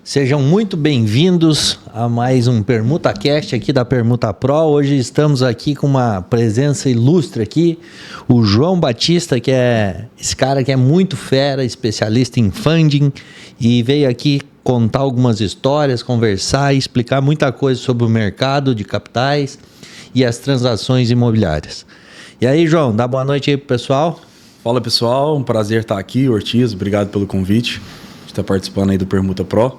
Sejam muito bem-vindos a mais um PermutaCast aqui da Permuta Pro. Hoje estamos aqui com uma presença ilustre aqui, o João Batista, que é esse cara que é muito fera, especialista em funding, e veio aqui contar algumas histórias, conversar e explicar muita coisa sobre o mercado de capitais e as transações imobiliárias. E aí, João, dá boa noite aí pro pessoal. Fala, pessoal, um prazer estar aqui, Ortiz, obrigado pelo convite, de estar participando aí do Permuta Pro.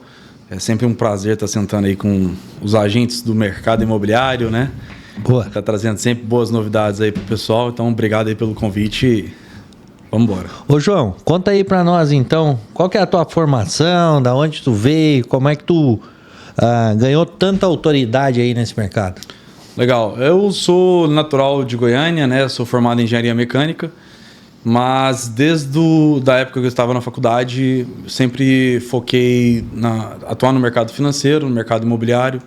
É sempre um prazer estar sentando aí com os agentes do mercado imobiliário, né? Boa. Tá trazendo sempre boas novidades aí pro pessoal, então obrigado aí pelo convite e vamos embora. Ô João, conta aí pra nós então, qual que é a tua formação, da onde tu veio, como é que tu ganhou tanta autoridade aí nesse mercado? Legal, eu sou natural de Goiânia, né? Sou formado em engenharia mecânica, mas desde da época que eu estava na faculdade, sempre foquei atuar no mercado financeiro, no mercado imobiliário.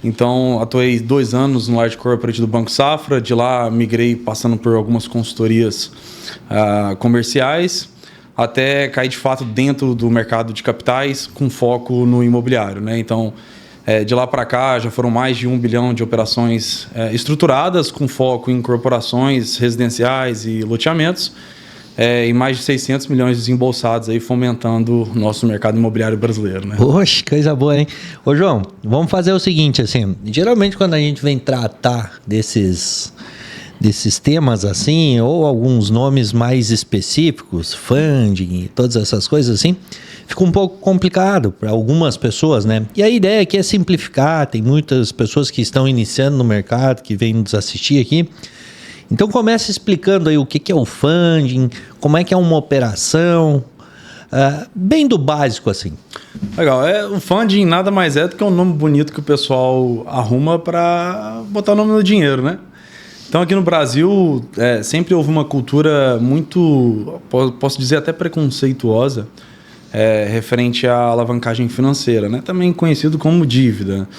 Então, atuei 2 anos no Large Corporate do Banco Safra. De lá, migrei passando por algumas consultorias comerciais, até cair de fato dentro do mercado de capitais, com foco no imobiliário, né? Então, de lá para cá, já foram mais de 1 bilhão de operações estruturadas, com foco em corporações residenciais e loteamentos, e mais de 600 milhões desembolsados, aí, fomentando o nosso mercado imobiliário brasileiro, né? Oxe, coisa boa, hein? Ô João, vamos fazer o seguinte, assim, geralmente quando a gente vem tratar desses temas assim, ou alguns nomes mais específicos, funding e todas essas coisas assim, fica um pouco complicado para algumas pessoas, né? E a ideia aqui é simplificar, tem muitas pessoas que estão iniciando no mercado, que vêm nos assistir aqui. Então começa explicando aí o que é o funding, como é que é uma operação, bem do básico assim. Legal, o funding nada mais é do que um nome bonito que o pessoal arruma para botar o nome no dinheiro, né? Então aqui no Brasil sempre houve uma cultura muito, posso dizer até preconceituosa, referente à alavancagem financeira, né? Também conhecido como dívida.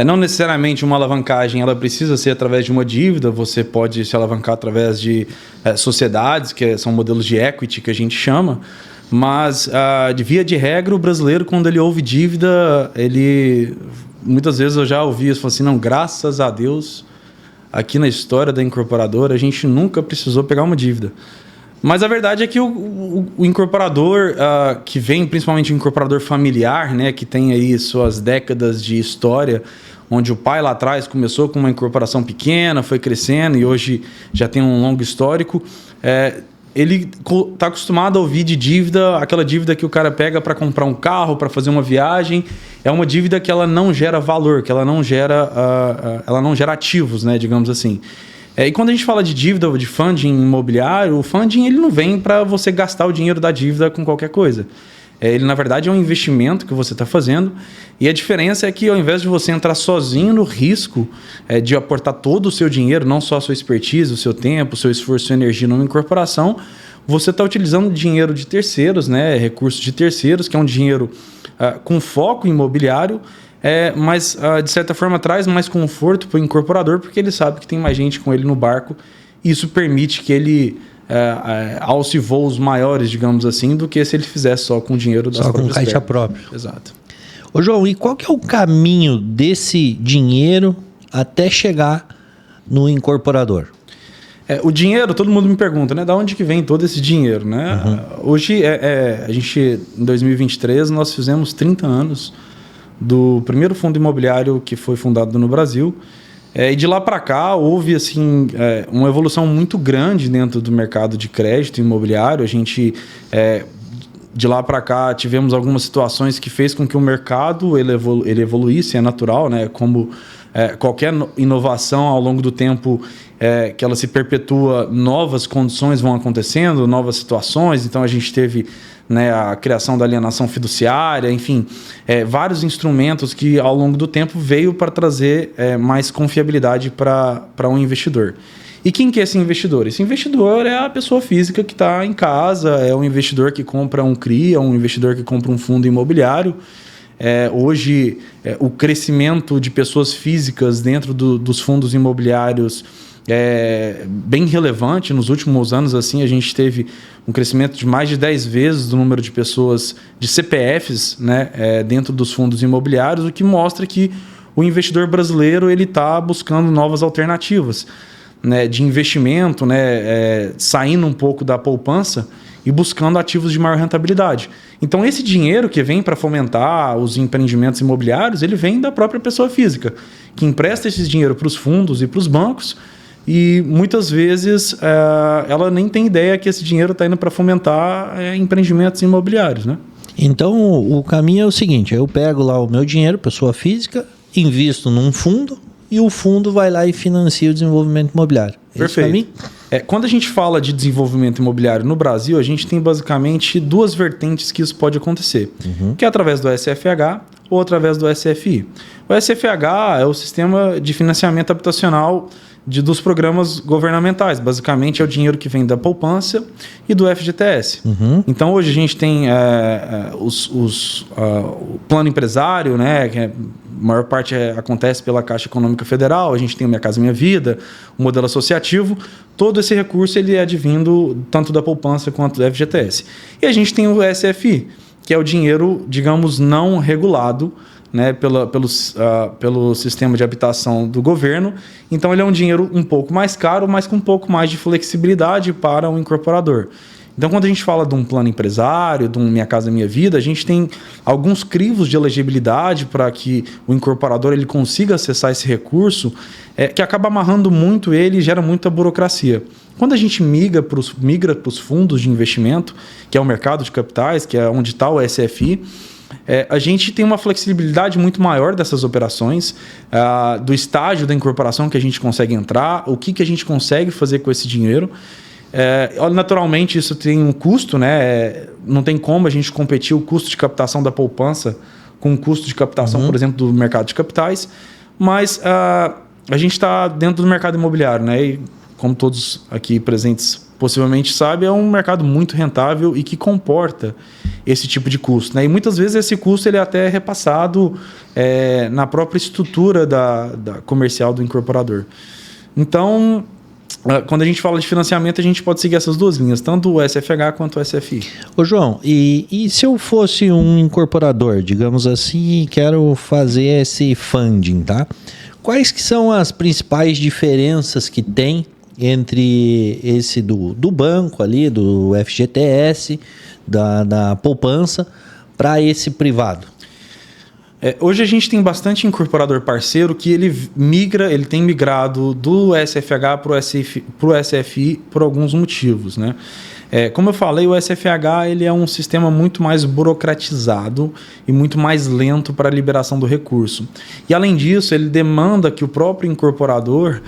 Não necessariamente uma alavancagem ela precisa ser através de uma dívida, você pode se alavancar através de sociedades, que são modelos de equity que a gente chama, mas de via de regra o brasileiro, quando ele ouve dívida, muitas vezes eu já ouvi isso, assim, não, graças a Deus, aqui na história da incorporadora a gente nunca precisou pegar uma dívida. Mas a verdade é que o incorporador, que vem principalmente o incorporador familiar, né, que tem aí suas décadas de história, onde o pai lá atrás começou com uma incorporação pequena, foi crescendo e hoje já tem um longo histórico, ele está acostumado a ouvir de dívida, aquela dívida que o cara pega para comprar um carro, para fazer uma viagem, é uma dívida que ela não gera valor, que ela não gera ativos, né, digamos assim. E quando a gente fala de dívida ou de funding imobiliário, o funding ele não vem para você gastar o dinheiro da dívida com qualquer coisa. Ele, na verdade, é um investimento que você está fazendo. E a diferença é que, ao invés de você entrar sozinho no risco de aportar todo o seu dinheiro, não só a sua expertise, o seu tempo, o seu esforço, a sua energia numa incorporação, você está utilizando dinheiro de terceiros, né, recursos de terceiros, que é um dinheiro com foco imobiliário, mas de certa forma traz mais conforto para o incorporador, porque ele sabe que tem mais gente com ele no barco. Isso permite que ele alce voos maiores, digamos assim, do que se ele fizesse só com o dinheiro das próprias pernas. Só com caixa própria. Exato. Ô João, e qual que é o caminho desse dinheiro até chegar no incorporador? O dinheiro, todo mundo me pergunta, né? Da onde que vem todo esse dinheiro, né? Uhum. Hoje, a gente, em 2023, nós fizemos 30 anos do primeiro fundo imobiliário que foi fundado no Brasil. E de lá para cá houve assim, uma evolução muito grande dentro do mercado de crédito imobiliário. A gente, de lá para cá, tivemos algumas situações que fez com que o mercado ele evoluísse, é natural, né? Como qualquer inovação ao longo do tempo que ela se perpetua, novas condições vão acontecendo, novas situações. Então a gente teve, né, a criação da alienação fiduciária, enfim, vários instrumentos que ao longo do tempo veio para trazer mais confiabilidade para um investidor. E quem que é esse investidor? Esse investidor é a pessoa física que está em casa, é um investidor que compra um CRI, é um investidor que compra um fundo imobiliário. Hoje, o crescimento de pessoas físicas dentro dos fundos imobiliários bem relevante. Nos últimos anos, assim, a gente teve um crescimento de mais de 10 vezes do número de pessoas, de CPFs, né, dentro dos fundos imobiliários, o que mostra que o investidor brasileiro está buscando novas alternativas, né, de investimento, né, saindo um pouco da poupança e buscando ativos de maior rentabilidade. Então, esse dinheiro que vem para fomentar os empreendimentos imobiliários, ele vem da própria pessoa física, que empresta esse dinheiro para os fundos e para os bancos, e muitas vezes ela nem tem ideia que esse dinheiro está indo para fomentar empreendimentos imobiliários, né? Então, o caminho é o seguinte: eu pego lá o meu dinheiro, pessoa física, invisto num fundo e o fundo vai lá e financia o desenvolvimento imobiliário. Perfeito. Quando a gente fala de desenvolvimento imobiliário no Brasil, a gente tem basicamente duas vertentes que isso pode acontecer, que é através do SFH ou através do SFI. O SFH é o Sistema de Financiamento Habitacional dos programas governamentais. Basicamente, é o dinheiro que vem da poupança e do FGTS. Então, hoje a gente tem o plano empresário, né, que a maior parte acontece pela Caixa Econômica Federal. A gente tem o Minha Casa Minha Vida, o modelo associativo. Todo esse recurso ele é advindo tanto da poupança quanto do FGTS. E a gente tem o SFI, que é o dinheiro, digamos, não regulado, né, pelo sistema de habitação do governo. Então, ele é um dinheiro um pouco mais caro, mas com um pouco mais de flexibilidade para o incorporador. Então, quando a gente fala de um plano empresário, de um Minha Casa Minha Vida, a gente tem alguns crivos de elegibilidade para que o incorporador ele consiga acessar esse recurso, que acaba amarrando muito ele e gera muita burocracia. Quando a gente migra para os fundos de investimento, que é o mercado de capitais, que é onde está o SFI, a gente tem uma flexibilidade muito maior dessas operações, do estágio da incorporação que a gente consegue entrar, o que a gente consegue fazer com esse dinheiro. Naturalmente, isso tem um custo, né? Não tem como a gente competir o custo de captação da poupança com o custo de captação, por exemplo, do mercado de capitais, mas a gente está dentro do mercado imobiliário, né? E, como todos aqui presentes possivelmente sabem, é um mercado muito rentável e que comporta esse tipo de custo, né? E muitas vezes esse custo ele é até repassado na própria estrutura da comercial do incorporador. Então, quando a gente fala de financiamento, a gente pode seguir essas duas linhas, tanto o SFH quanto o SFI. Ô João, e se eu fosse um incorporador, digamos assim, e quero fazer esse funding, tá? Quais que são as principais diferenças que tem entre esse do banco ali, do FGTS, da poupança, para esse privado? Hoje a gente tem bastante incorporador parceiro que ele tem migrado do SFH para o SFI por alguns motivos, né? Como eu falei, o SFH ele é um sistema muito mais burocratizado e muito mais lento para a liberação do recurso. E além disso, ele demanda que o próprio incorporador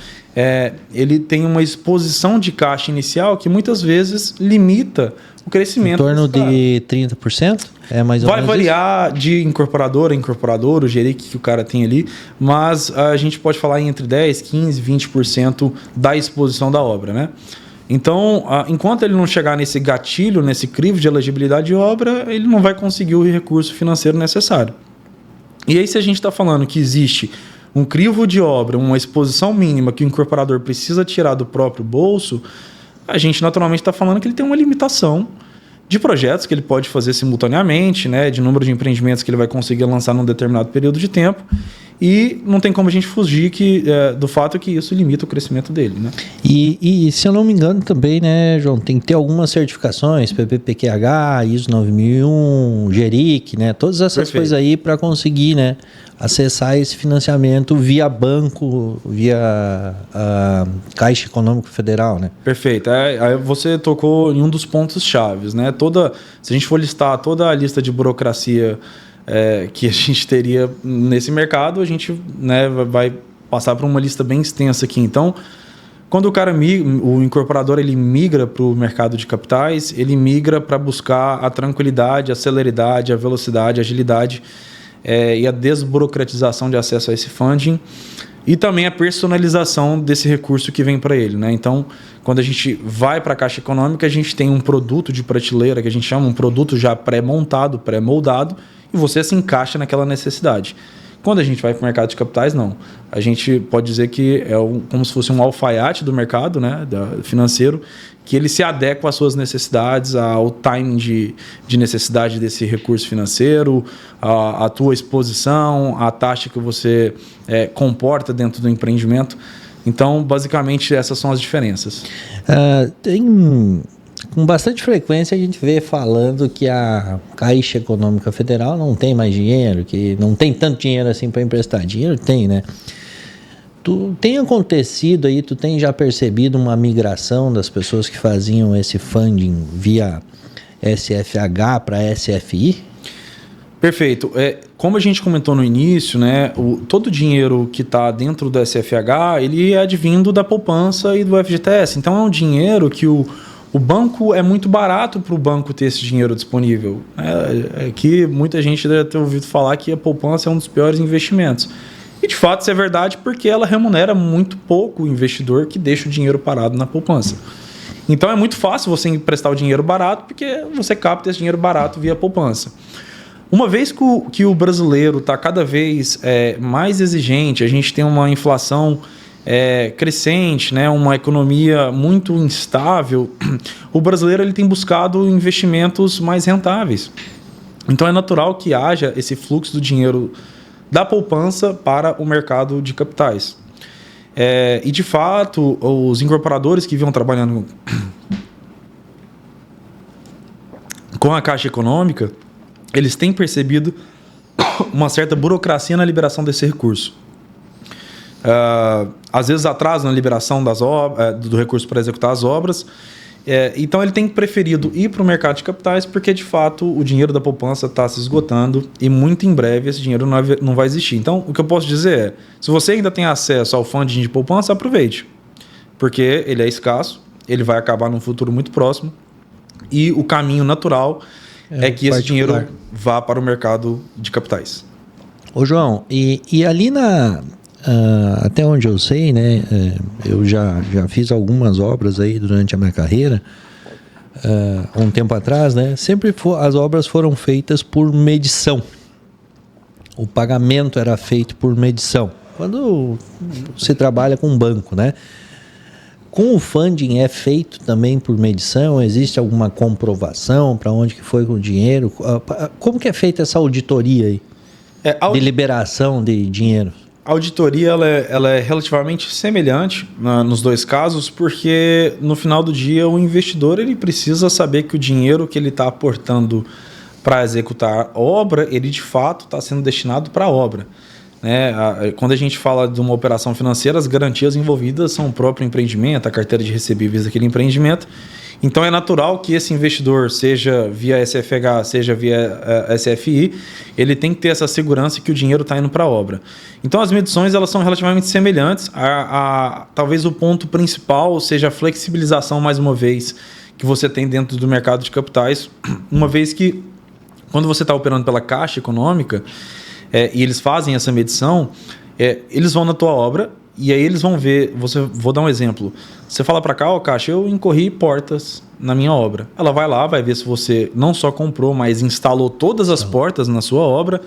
ele tenha uma exposição de caixa inicial que muitas vezes limita o crescimento. Em torno de 30%? Mais ou vai menos variar isso? De incorporador a incorporador, o jerique que o cara tem ali, mas a gente pode falar entre 10%, 15%, 20% da exposição da obra, né? Então, enquanto ele não chegar nesse gatilho, nesse crivo de elegibilidade de obra, ele não vai conseguir o recurso financeiro necessário. E aí, se a gente está falando que existe um crivo de obra, uma exposição mínima que o incorporador precisa tirar do próprio bolso, a gente naturalmente está falando que ele tem uma limitação de projetos que ele pode fazer simultaneamente, né, de número de empreendimentos que ele vai conseguir lançar num determinado período de tempo, e não tem como a gente fugir do fato que isso limita o crescimento dele, né? E se eu não me engano também, né, João, tem que ter algumas certificações, PPPQH, ISO 9001, GERIC, né, todas essas Perfeito. coisas aí para conseguir, né, acessar esse financiamento via banco, via Caixa Econômica Federal, né? Perfeito. Aí você tocou em um dos pontos chaves, né? Se a gente for listar toda a lista de burocracia que a gente teria nesse mercado, a gente, né, vai passar por uma lista bem extensa aqui. Então, quando o incorporador ele migra para o mercado de capitais, ele migra para buscar a tranquilidade, a celeridade, a velocidade, a agilidade e a desburocratização de acesso a esse funding e também a personalização desse recurso que vem para ele, né? Então, quando a gente vai para a Caixa Econômica, a gente tem um produto de prateleira que a gente chama um produto já pré-montado, pré-moldado, e você se encaixa naquela necessidade. Quando a gente vai para o mercado de capitais, não. A gente pode dizer que é como se fosse um alfaiate do mercado, né, financeiro, que ele se adequa às suas necessidades, ao timing de necessidade desse recurso financeiro, a tua exposição, a taxa que você comporta dentro do empreendimento. Então, basicamente, essas são as diferenças. Com bastante frequência a gente vê falando que a Caixa Econômica Federal não tem mais dinheiro, que não tem tanto dinheiro assim para emprestar. Dinheiro tem, né? Tu tem acontecido aí, tu tem já percebido uma migração das pessoas que faziam esse funding via SFH para SFI? Perfeito. Como a gente comentou no início, né, todo o dinheiro que está dentro do SFH, ele é advindo da poupança e do FGTS. Então é um dinheiro que o banco é muito barato para o banco ter esse dinheiro disponível. Que muita gente deve ter ouvido falar que a poupança é um dos piores investimentos. E de fato isso é verdade porque ela remunera muito pouco o investidor que deixa o dinheiro parado na poupança. Então é muito fácil você emprestar o dinheiro barato porque você capta esse dinheiro barato via poupança. Uma vez que o brasileiro está cada vez mais exigente, a gente tem uma inflação crescente, né, uma economia muito instável, o brasileiro ele tem buscado investimentos mais rentáveis. Então é natural que haja esse fluxo do dinheiro da poupança para o mercado de capitais. E de fato, os incorporadores que vinham trabalhando com a Caixa Econômica, eles têm percebido uma certa burocracia na liberação desse recurso. Às vezes atraso na liberação do recurso para executar as obras. Então ele tem preferido ir para o mercado de capitais porque de fato o dinheiro da poupança está se esgotando e muito em breve esse dinheiro não vai existir. Então o que eu posso dizer é, se você ainda tem acesso ao funding de poupança, aproveite, porque ele é escasso, ele vai acabar num futuro muito próximo e o caminho natural é que esse dinheiro vá para o mercado de capitais. Ô João, e ali até onde eu sei, né, eu já fiz algumas obras aí durante a minha carreira, um tempo atrás, né, sempre as obras foram feitas por medição. O pagamento era feito por medição. Quando você trabalha com um banco, né? Com o funding é feito também por medição? Existe alguma comprovação para onde que foi com o dinheiro? Como que é feita essa auditoria aí? De liberação de dinheiro? A auditoria ela é relativamente semelhante nos dois casos, porque no final do dia o investidor ele precisa saber que o dinheiro que ele está aportando para executar a obra, ele de fato está sendo destinado para a obra. Quando a gente fala de uma operação financeira, as garantias envolvidas são o próprio empreendimento, a carteira de recebíveis daquele empreendimento. Então é natural que esse investidor, seja via SFH, seja via SFI, ele tem que ter essa segurança que o dinheiro está indo para a obra. Então as medições elas são relativamente semelhantes. Talvez o ponto principal seja a flexibilização, mais uma vez, que você tem dentro do mercado de capitais, uma vez que quando você está operando pela Caixa Econômica, e eles fazem essa medição, eles vão na tua obra e aí eles vão ver, vou dar um exemplo, você fala para cá, Caixa, eu incorri portas na minha obra. Ela vai lá, vai ver se você não só comprou, mas instalou todas as portas na sua obra,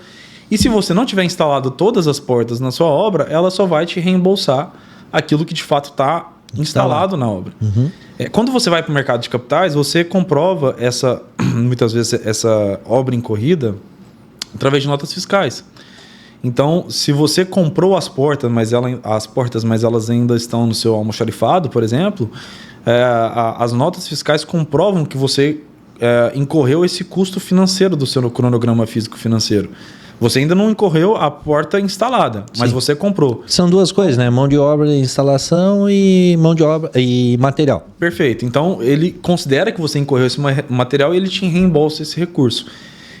e se você não tiver instalado todas as portas na sua obra, ela só vai te reembolsar aquilo que de fato está instalado na obra. Uhum. Quando você vai para o mercado de capitais, você comprova muitas vezes essa obra incorrida através de notas fiscais. Então, se você comprou as portas, mas elas ainda estão no seu almoxarifado, por exemplo, as notas fiscais comprovam que você incorreu esse custo financeiro do seu cronograma físico-financeiro. Você ainda não incorreu a porta instalada, mas sim, você comprou. São duas coisas, né? Mão de obra de instalação e mão de obra e material. Perfeito. Então, ele considera que você incorreu esse material e ele te reembolsa esse recurso.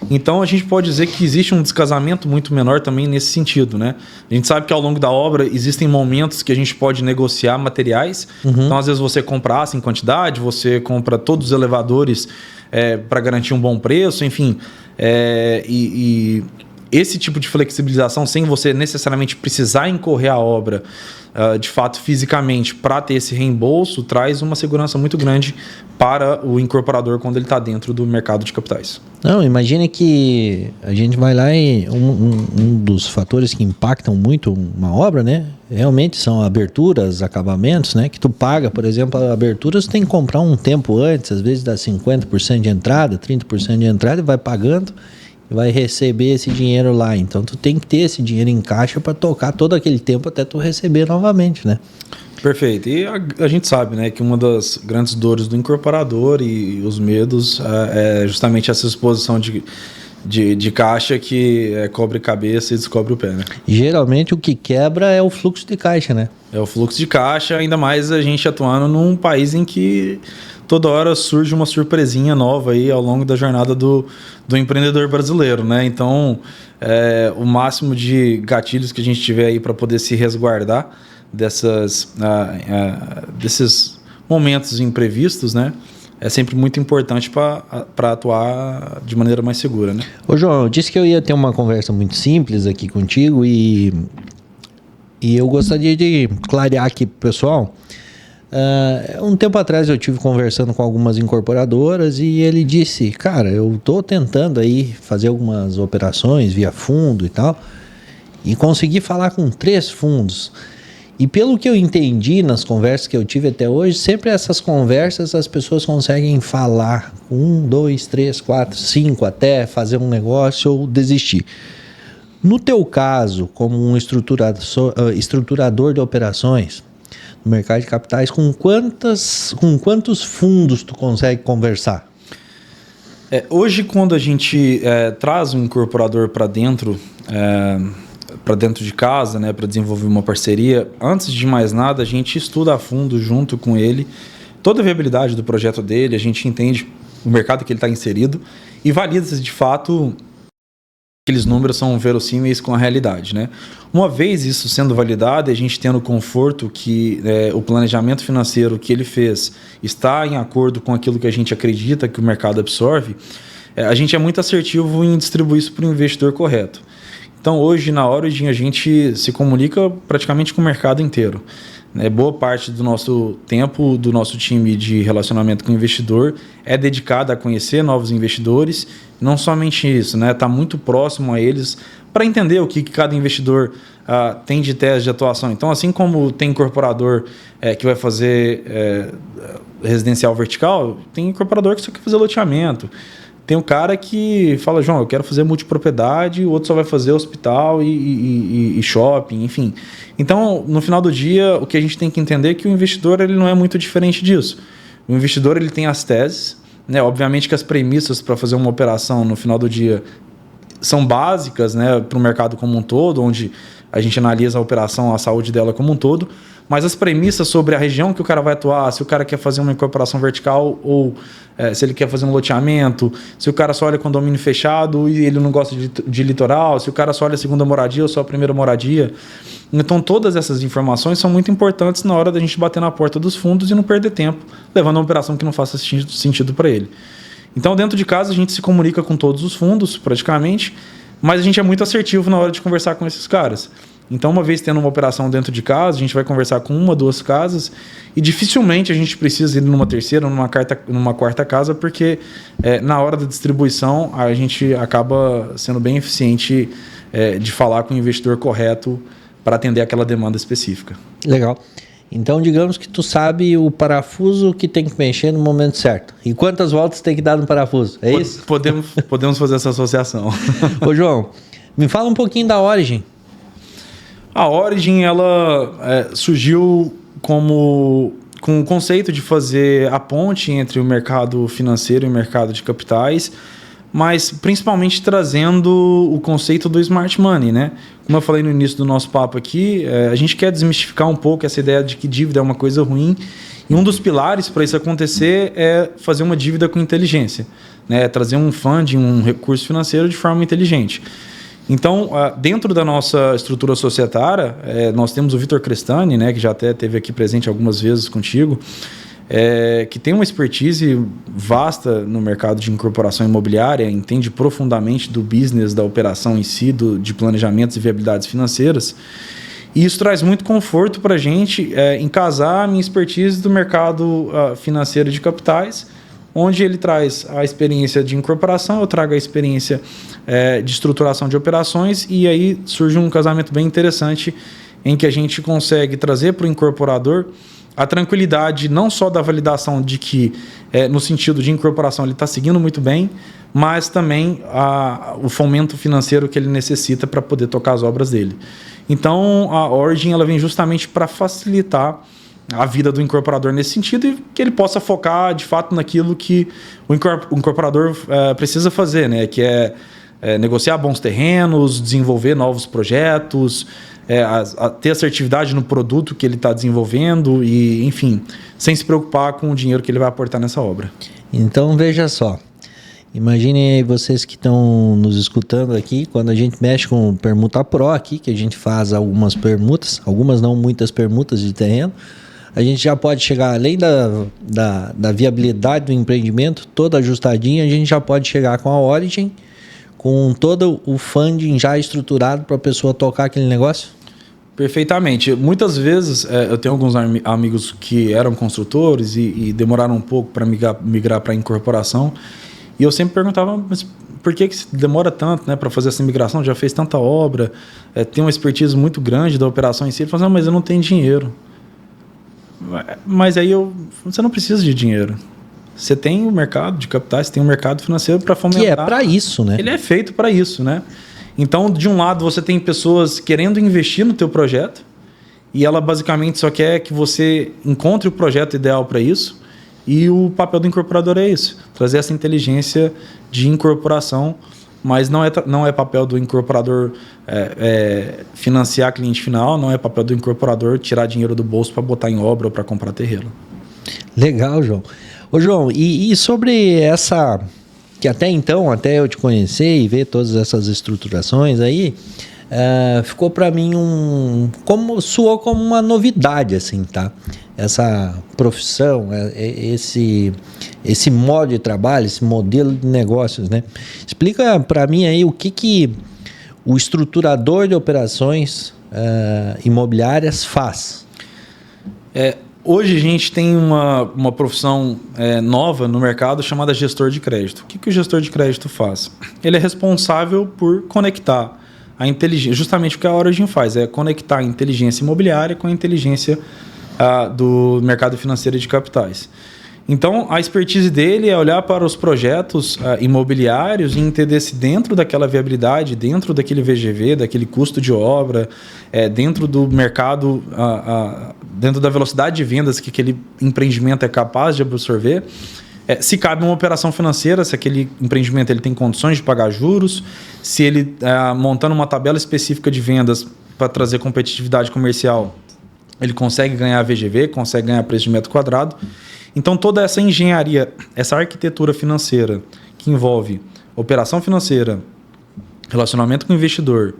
Então, a gente pode dizer que existe um descasamento muito menor também nesse sentido, né? A gente sabe que ao longo da obra existem momentos que a gente pode negociar materiais. Uhum. Então, às vezes você compra aço em quantidade, você compra todos os elevadores para garantir um bom preço, enfim. esse tipo de flexibilização, sem você necessariamente precisar incorrer a obra de fato fisicamente para ter esse reembolso, traz uma segurança muito grande para o incorporador quando ele está dentro do mercado de capitais. Não, imagine que a gente vai lá e um dos fatores que impactam muito uma obra, né? Realmente são aberturas, acabamentos, né? Que tu paga, por exemplo, a abertura, você tem que comprar um tempo antes, às vezes dá 50% de entrada, 30% de entrada e vai pagando e vai receber esse dinheiro lá. Então tu tem que ter esse dinheiro em caixa para tocar todo aquele tempo até tu receber novamente, né? Perfeito. E a gente sabe, né, que uma das grandes dores do incorporador e os medos é justamente essa exposição de caixa que cobre cabeça e descobre o pé, né? Geralmente o que quebra é o fluxo de caixa, né? É o fluxo de caixa, ainda mais a gente atuando num país em que toda hora surge uma surpresinha nova aí ao longo da jornada do empreendedor brasileiro, né? Então, o máximo de gatilhos que a gente tiver aí para poder se resguardar desses momentos imprevistos, né? É sempre muito importante para atuar de maneira mais segura, né? Ô João, eu disse que eu ia ter uma conversa muito simples aqui contigo e eu gostaria de clarear aqui pro pessoal. Um tempo atrás eu tive conversando com algumas incorporadoras e ele disse, cara, eu tô tentando aí fazer algumas operações via fundo e tal e consegui falar com 3 fundos. E pelo que eu entendi nas conversas que eu tive até hoje, sempre essas conversas as pessoas conseguem falar com 1, 2, 3, 4, 5 até fazer um negócio ou desistir. No teu caso, como um estruturador de operações no mercado de capitais, com quantos fundos tu consegue conversar? Hoje, quando a gente traz um incorporador para dentro de casa, né, para desenvolver uma parceria, antes de mais nada, a gente estuda a fundo junto com ele toda a viabilidade do projeto dele, a gente entende o mercado que ele está inserido e valida se de fato aqueles números são verossímeis com a realidade, né? Uma vez isso sendo validado, a gente tendo conforto que o planejamento financeiro que ele fez está em acordo com aquilo que a gente acredita que o mercado absorve, a gente é muito assertivo em distribuir isso para o investidor correto. Então, hoje, na Origin, a gente se comunica praticamente com o mercado inteiro. Boa parte do nosso tempo, do nosso time de relacionamento com o investidor é dedicado a conhecer novos investidores. Não somente isso, né? Tá muito próximo a eles para entender o que cada investidor tem de tese de atuação. Então, assim como tem incorporador que vai fazer residencial vertical, tem incorporador que só quer fazer loteamento. Tem um cara que fala, João, eu quero fazer multipropriedade, o outro só vai fazer hospital e shopping, enfim. Então, no final do dia, o que a gente tem que entender é que o investidor ele não é muito diferente disso. O investidor ele tem as teses, né? Obviamente que as premissas para fazer uma operação no final do dia são básicas, né, para o mercado como um todo, onde a gente analisa a operação, a saúde dela como um todo, mas as premissas sobre a região que o cara vai atuar, se o cara quer fazer uma incorporação vertical ou se ele quer fazer um loteamento, se o cara só olha condomínio fechado e ele não gosta de litoral, se o cara só olha a segunda moradia ou só a primeira moradia. Então todas essas informações são muito importantes na hora da gente bater na porta dos fundos e não perder tempo levando uma operação que não faça sentido para ele. Então dentro de casa a gente se comunica com todos os fundos praticamente, mas a gente é muito assertivo na hora de conversar com esses caras. Então, uma vez tendo uma operação dentro de casa, a gente vai conversar com 1, 2 casas e dificilmente a gente precisa ir numa terceira, numa quarta casa, porque na hora da distribuição a gente acaba sendo bem eficiente de falar com o investidor correto para atender aquela demanda específica. Legal. Então, digamos que tu sabe o parafuso que tem que mexer no momento certo. E quantas voltas tem que dar no parafuso, é isso? Podemos fazer essa associação. Ô, João, me fala um pouquinho da Origin. A Origin, ela surgiu com o conceito de fazer a ponte entre o mercado financeiro e o mercado de capitais, mas principalmente trazendo o conceito do Smart Money, né? Como eu falei no início do nosso papo aqui, a gente quer desmistificar um pouco essa ideia de que dívida é uma coisa ruim, e um dos pilares para isso acontecer é fazer uma dívida com inteligência, né? Trazer um funding, um recurso financeiro de forma inteligente. Então, dentro da nossa estrutura societária, nós temos o Vitor Crestani, né, que já até esteve aqui presente algumas vezes contigo. que tem uma expertise vasta no mercado de incorporação imobiliária, entende profundamente do business, da operação em si, de planejamentos e viabilidades financeiras. E isso traz muito conforto para a gente em casar a minha expertise do mercado financeiro de capitais, onde ele traz a experiência de incorporação, eu trago a experiência de estruturação de operações, e aí surge um casamento bem interessante em que a gente consegue trazer para o incorporador a tranquilidade não só da validação de que, no sentido de incorporação, ele está seguindo muito bem, mas também o fomento financeiro que ele necessita para poder tocar as obras dele. Então, a Origin ela vem justamente para facilitar a vida do incorporador nesse sentido e que ele possa focar, de fato, naquilo que o incorporador precisa fazer, né? Que é negociar bons terrenos, desenvolver novos projetos, ter assertividade no produto que ele está desenvolvendo e, enfim, sem se preocupar com o dinheiro que ele vai aportar nessa obra. Então, veja só. Imaginem aí vocês que estão nos escutando aqui, quando a gente mexe com Permuta Pro aqui, que a gente faz algumas permutas, algumas não muitas permutas de terreno, a gente já pode chegar, além da viabilidade do empreendimento, toda ajustadinha, a gente já pode chegar com a Origin, com todo o funding já estruturado para a pessoa tocar aquele negócio? Perfeitamente. Muitas vezes, eu tenho alguns amigos que eram construtores e demoraram um pouco para migrar para a incorporação. E eu sempre perguntava, mas por que demora tanto, né, para fazer essa migração? Já fez tanta obra, tem uma expertise muito grande da operação em si. Ele falou, não, mas eu não tenho dinheiro. Mas aí você não precisa de dinheiro. Você tem o mercado de capitais, você tem o mercado financeiro para fomentar. Que é para isso, né? Ele é feito para isso, né? Então, de um lado, você tem pessoas querendo investir no teu projeto e ela basicamente só quer que você encontre o projeto ideal para isso. E o papel do incorporador é isso, trazer essa inteligência de incorporação, mas não é papel do incorporador financiar cliente final, não é papel do incorporador tirar dinheiro do bolso para botar em obra ou para comprar terreno. Legal, João. Ô, João, e sobre essa, que até então, até eu te conhecer e ver todas essas estruturações aí, ficou para mim soou como uma novidade, assim, tá? Essa profissão, esse modo de trabalho, esse modelo de negócios, né? Explica para mim aí o que o estruturador de operações imobiliárias faz. Hoje a gente tem uma profissão nova no mercado chamada gestor de crédito. O que o gestor de crédito faz? Ele é responsável por conectar a inteligência, justamente o que a Origin faz, é conectar a inteligência imobiliária com a inteligência do mercado financeiro de capitais. Então, a expertise dele é olhar para os projetos imobiliários e entender se dentro daquela viabilidade, dentro daquele VGV, daquele custo de obra, dentro do mercado, dentro da velocidade de vendas que aquele empreendimento é capaz de absorver, se cabe uma operação financeira, se aquele empreendimento ele tem condições de pagar juros, se ele, montando uma tabela específica de vendas para trazer competitividade comercial, ele consegue ganhar VGV, consegue ganhar preço de metro quadrado. Então, toda essa engenharia, essa arquitetura financeira que envolve operação financeira, relacionamento com o investidor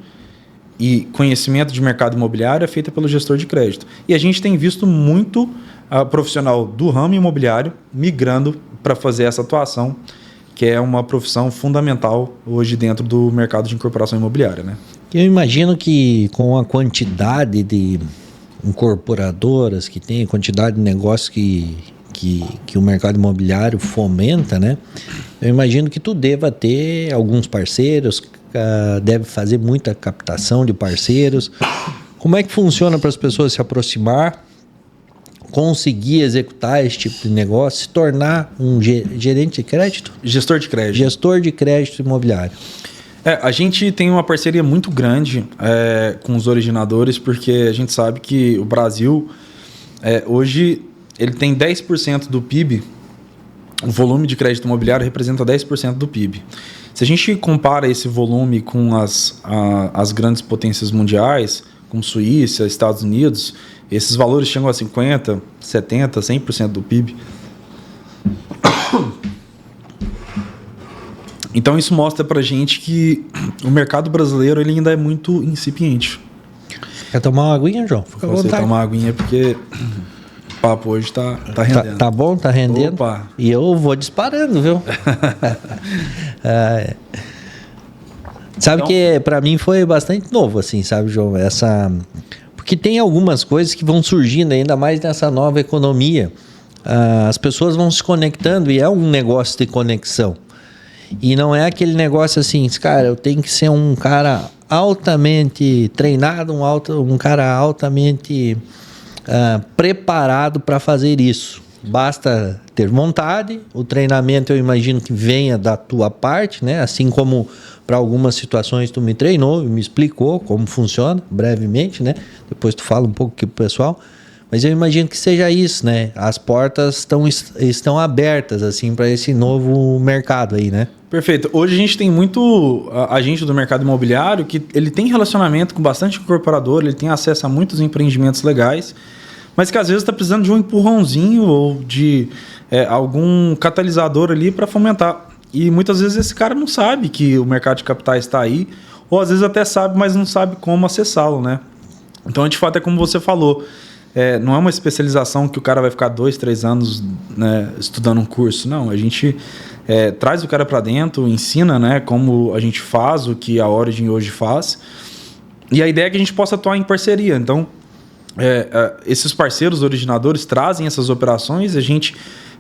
e conhecimento de mercado imobiliário é feita pelo gestor de crédito. E a gente tem visto muito profissional do ramo imobiliário migrando para fazer essa atuação, que é uma profissão fundamental hoje dentro do mercado de incorporação imobiliária, né? Eu imagino que com a quantidade de incorporadoras que tem, a quantidade de negócios que o mercado imobiliário fomenta, né? Eu imagino que tu deva ter alguns parceiros, deve fazer muita captação de parceiros. Como é que funciona para as pessoas se aproximar, conseguir executar esse tipo de negócio, se tornar um gerente de crédito? Gestor de crédito. Gestor de crédito imobiliário. A gente tem uma parceria muito grande com os originadores, porque a gente sabe que o Brasil, hoje, ele tem 10% do PIB, o volume de crédito imobiliário representa 10% do PIB. Se a gente compara esse volume com as grandes potências mundiais, como Suíça, Estados Unidos, esses valores chegam a 50%, 70%, 100% do PIB. Então isso mostra pra gente que o mercado brasileiro ele ainda é muito incipiente. Quer tomar uma aguinha, João? Fica à vontade. Você tomar uma aguinha porque papo hoje tá rendendo. Tá bom? Tá rendendo? Opa. E eu vou disparando, viu? Sabe então, que para mim foi bastante novo, assim, sabe, João? Porque tem algumas coisas que vão surgindo, ainda mais nessa nova economia. As pessoas vão se conectando e é um negócio de conexão. E não é aquele negócio assim, cara, eu tenho que ser um cara altamente treinado, um cara altamente preparado para fazer isso. Basta ter vontade, o treinamento eu imagino que venha da tua parte, né? Assim como para algumas situações tu me treinou, me explicou como funciona, brevemente, né? Depois tu fala um pouco aqui pro pessoal. Mas eu imagino que seja isso, né? As portas estão abertas, assim, para esse novo mercado aí, né? Perfeito. Hoje a gente tem muito agente do mercado imobiliário que ele tem relacionamento com bastante incorporador, ele tem acesso a muitos empreendimentos legais, mas que às vezes está precisando de um empurrãozinho ou de algum catalisador ali para fomentar. E muitas vezes esse cara não sabe que o mercado de capitais está aí, ou às vezes até sabe, mas não sabe como acessá-lo, né? Então, de fato, é como você falou, não é uma especialização que o cara vai ficar 2, 3 anos, né, estudando um curso. Não, a gente traz o cara para dentro, ensina, né, como a gente faz, o que a Origin hoje faz. E a ideia é que a gente possa atuar em parceria. Então, esses parceiros originadores trazem essas operações, a gente,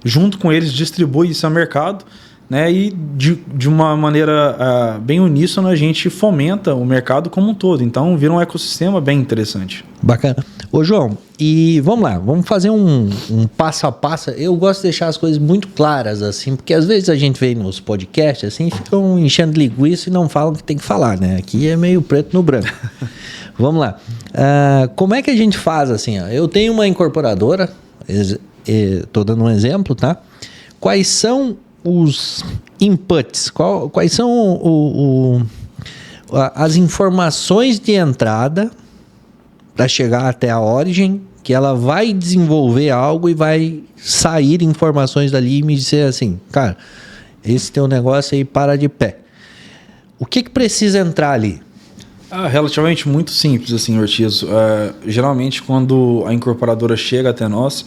junto com eles, distribui isso ao mercado, né, e de uma maneira bem uníssona a gente fomenta o mercado como um todo. Então vira um ecossistema bem interessante. Bacana. Ô João, e vamos lá, vamos fazer um passo a passo. Eu gosto de deixar as coisas muito claras, assim, porque às vezes a gente vê nos podcasts assim, ficam enchendo linguiça e não falam o que tem que falar, né? Aqui é meio preto no branco. Vamos lá. Como é que a gente faz assim? Ó? Eu tenho uma incorporadora, estou dando um exemplo, tá? Quais são os inputs, quais são as informações de entrada para chegar até a Origin, que ela vai desenvolver algo e vai sair informações dali e me dizer assim, cara, esse teu negócio aí para de pé. O que precisa entrar ali? Relativamente muito simples, assim, Ortiz. Geralmente, quando a incorporadora chega até nós,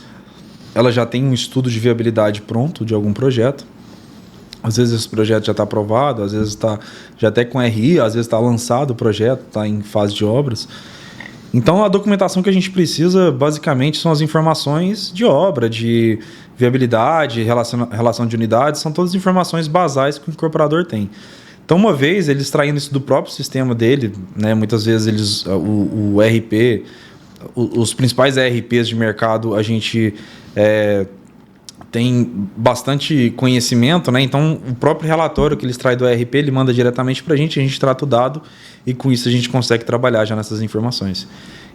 ela já tem um estudo de viabilidade pronto de algum projeto. Às vezes esse projeto já está aprovado, às vezes está já até com RI, às vezes está lançado o projeto, está em fase de obras. Então a documentação que a gente precisa basicamente são as informações de obra, de viabilidade, relação de unidades, são todas informações basais que o incorporador tem. Então uma vez ele extraindo isso do próprio sistema dele, né, muitas vezes o RP, os principais ERPs de mercado a gente tem bastante conhecimento, né? Então o próprio relatório que ele extrai do ERP ele manda diretamente para a gente trata o dado e com isso a gente consegue trabalhar já nessas informações.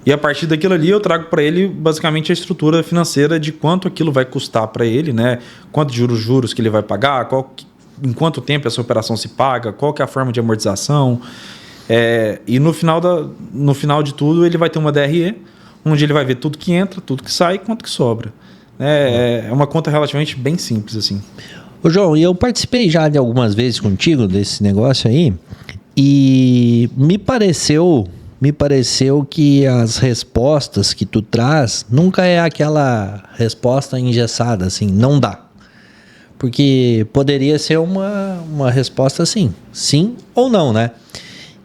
E a partir daquilo ali eu trago para ele basicamente a estrutura financeira de quanto aquilo vai custar para ele, né? Quantos juros que ele vai pagar, em quanto tempo essa operação se paga, qual que é a forma de amortização. E no final de tudo ele vai ter uma DRE, onde ele vai ver tudo que entra, tudo que sai e quanto que sobra. É uma conta relativamente bem simples, assim. Ô João, eu participei já de algumas vezes contigo desse negócio aí e me pareceu que as respostas que tu traz nunca é aquela resposta engessada, assim, não dá. Porque poderia ser uma resposta assim, sim ou não, né?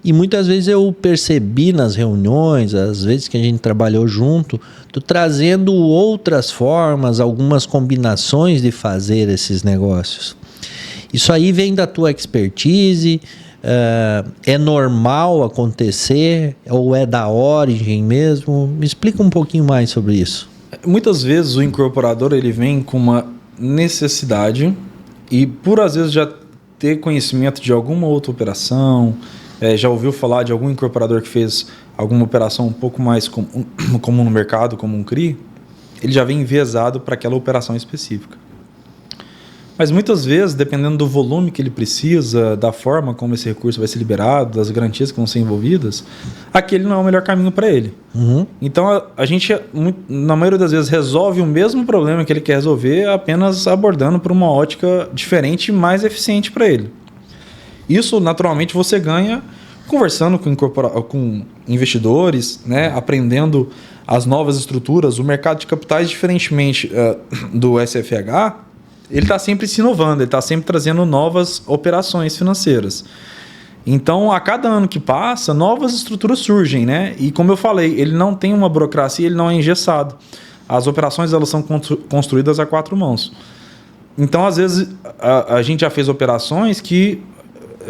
E muitas vezes eu percebi nas reuniões, às vezes que a gente trabalhou junto, tu trazendo outras formas, algumas combinações de fazer esses negócios. Isso aí vem da tua expertise, é normal acontecer ou é da Origin mesmo? Me explica um pouquinho mais sobre isso. Muitas vezes o incorporador ele vem com uma necessidade e por às vezes já ter conhecimento de alguma outra operação, já ouviu falar de algum incorporador que fez alguma operação um pouco mais comum no mercado, como um CRI, ele já vem enviesado para aquela operação específica. Mas muitas vezes, dependendo do volume que ele precisa, da forma como esse recurso vai ser liberado, das garantias que vão ser envolvidas, aquele não é o melhor caminho para ele. Uhum. Então, a gente, na maioria das vezes, resolve o mesmo problema que ele quer resolver, apenas abordando por uma ótica diferente e mais eficiente para ele. Isso, naturalmente, você ganha conversando com investidores, né? Aprendendo as novas estruturas. O mercado de capitais, diferentemente do SFH, ele está sempre se inovando, ele está sempre trazendo novas operações financeiras. Então, a cada ano que passa, novas estruturas surgem, né? E como eu falei, ele não tem uma burocracia, ele não é engessado. As operações elas são construídas a 4 mãos. Então, às vezes, a gente já fez operações que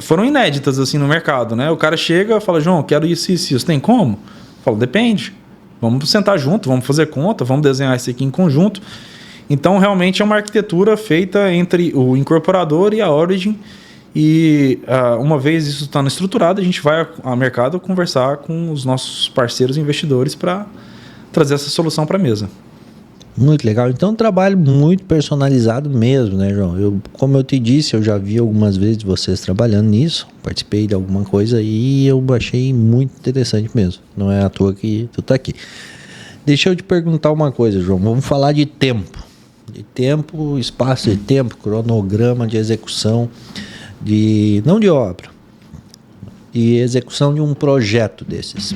foram inéditas assim no mercado, né? O cara chega e fala, João, quero isso, isso, isso. Tem como? Eu falo, depende. Vamos sentar junto, vamos fazer conta, vamos desenhar isso aqui em conjunto. Então, realmente é uma arquitetura feita entre o incorporador e a Origin. E uma vez isso está estruturado, a gente vai ao mercado conversar com os nossos parceiros investidores para trazer essa solução para a mesa. Muito legal. Então, um trabalho muito personalizado mesmo, né, João? Como eu te disse, eu já vi algumas vezes vocês trabalhando nisso, participei de alguma coisa e eu achei muito interessante mesmo. Não é à toa que tu está aqui. Deixa eu te perguntar uma coisa, João. Vamos falar de tempo. De tempo, espaço de tempo, cronograma de execução, não de obra, de execução de um projeto desses.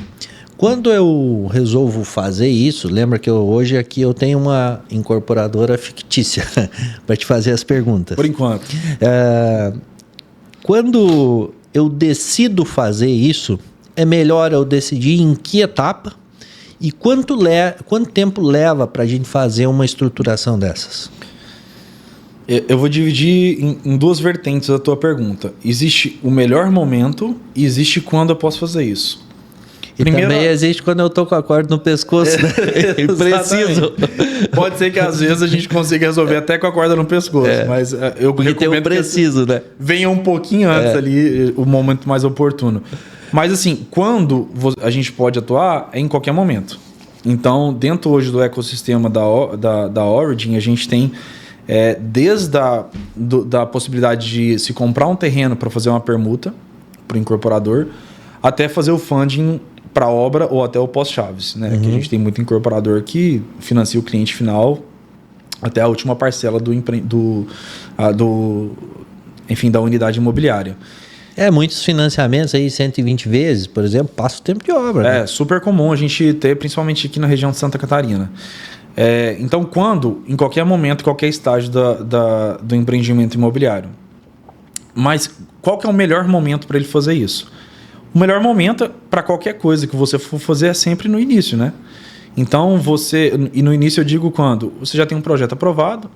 Quando eu resolvo fazer isso, lembra que hoje aqui eu tenho uma incorporadora fictícia para te fazer as perguntas. Por enquanto. Quando eu decido fazer isso, é melhor eu decidir em que etapa e quanto tempo leva para a gente fazer uma estruturação dessas? Eu vou dividir em 2 vertentes a tua pergunta. Existe o melhor momento e existe quando eu posso fazer isso. E também existe quando eu tô com a corda no pescoço, né? Preciso. Pode ser que às vezes a gente consiga resolver até com a corda no pescoço, mas eu porque tem um preciso, né? Venha um pouquinho antes ali, o momento mais oportuno. Mas assim, quando a gente pode atuar é em qualquer momento. Então, dentro hoje do ecossistema da Origin, a gente tem desde da possibilidade de se comprar um terreno para fazer uma permuta para o incorporador, até fazer o funding para a obra ou até o pós-chaves, né? Que a gente tem muito incorporador que financia o cliente final até a última parcela da unidade imobiliária. Muitos financiamentos aí, 120 vezes, por exemplo, passa o tempo de obra. É super comum a gente ter, principalmente aqui na região de Santa Catarina. Então, em qualquer momento, qualquer estágio do empreendimento imobiliário. Mas qual que é o melhor momento para ele fazer isso? O melhor momento para qualquer coisa que você for fazer é sempre no início, né? Então, e no início eu digo quando você já tem um projeto aprovado,